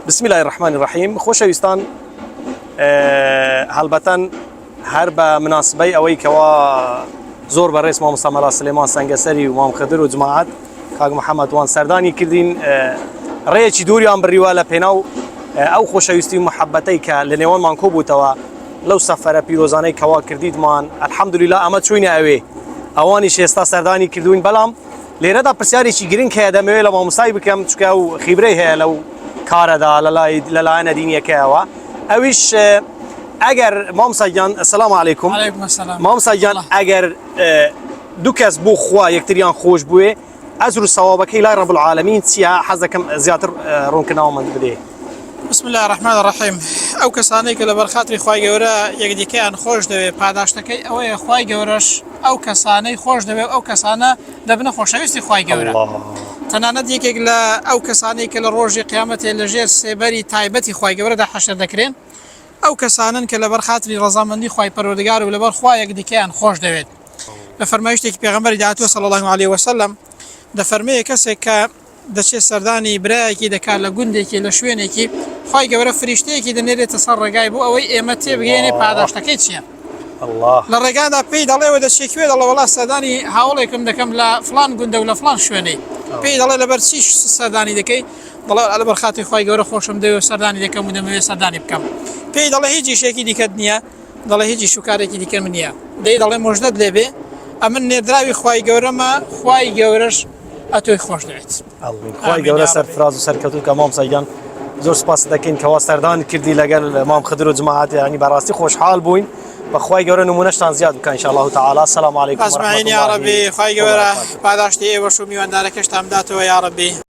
بسم الله الرحمن الرحیم. خۆشەویستان، هەڵبەتەن هەر بە مناسبەی ئەوەی کەوا زۆر بەڕێز مامۆستا مەلا سلێمان سەنگەسەری و مام خدر و جماعەت کاک محەممەد وان سەردانی کردین ڕێیەکی دووریان بڕیوە لە پێناو ئەو خۆشەویستی و محەبەتەی کە لە نێوانمان کۆبووتەوە لەو سەفەرە پیرۆزانەی کەوا کردیتمان. الحەمدولیلا ئەمە چوینە ئەوێ ئەوانیش ئێستا سەردانی کردوین، بەڵام لێرەدا پرسیارێکی گرنگ هەیە دەمەوێت لە مامۆستای بکەم چونکە ئەو خیبرەی هەیە لەو کارەدا لەلایەنە دینیەکەیەوە. ئەویش ئەگەر مامۆستا گیان السلام عەلەیکوم. مامۆستا گیان ئەگەر دوو کەس بۆ خوا یەکتریان خۆش بووێ ئەجر و سەوابەکەی لای ڕەب العالەمین چییە؟ حەز دەکەم زیاتر ڕوونکردنەوەمان بدەیت. بسم الله الرحمن الرحیم. ئەو کەسانەی کە لە بەرخاتری خوای گەورە یەکدیکەیان خۆش دەوێت پاداشتەکەی ئەوەیە خوای گەورەش ئەو کەسانەی خۆش دەوێت ئەو کەسانە دەبنە خۆشەویستی خوای گەورە. تەنانەت یەکێک لە ئەو کەسانەی کە لە ڕۆژی قیامەتێ لەژێر سێبەری تایبەتی خوای گەورەدا حەشر دەکرێن ئەو کەسانن کە لە بەرخاتری ڕەزامەندی خوای پەروەردگار و لەبەر خوا یەکدیکەیان خۆش دەوێت. لە فەرمایشتێکی پێغەمبەری داهاتووە صلی الله علیه وسلم دەفەرمێ کەسێک کە دەچێت سەردانی برایەکی دەکات لە گوندێکی لە شوێنێکی خوای گەورە فریشتەیەکی دەنێرێتە سەر ڕێگای بۆ ئەوەی ئێمە تێبگەێنێ پاداشتەکەی چییە. لە ڕێگادا پێی دەڵێەوە دەچێکوێ دەڵێ وەڵا سەردانی هاوڵێکم دەکەم لە فلان گوندە و لە فلان شوێنەی، پێی دەڵێ لەبەر چی سەردانی دەکەی؟ دەڵێ لەبەر خاتری خوای گەورە خۆشم دەوێت سەردانی دەکەم و دەمەوێت سەردانی بکەم. پێی دەڵێ هیچ شتێکی دیکەت نییە، دەڵێ هیچ شوکارێکی دیکە من نییە. دەی دەڵێ مۆژدەت لێبێ ئەمن نێردراوی خوای گەورەمە، خوای گەورەش ئەتۆی خۆش دەوێت. خوای گەورە سەرفراز و سەرکەوتوو. مامۆستا گیان زۆر سپاس دەکەین کەوا سەردان کردی لەگەڵ مام خدر و جماعەت، ینی بەڕاستی خۆشحاڵ بووین. بەخوای گەورە نمونەشتان زیاد بکە ان شاء الله تعالی. السلام علیکم ئەجمعین یا ڕەبی. خوای گەورە پاداشتی ئێوەش و میواندارەکەشتان بداتەوە یا ڕەبی.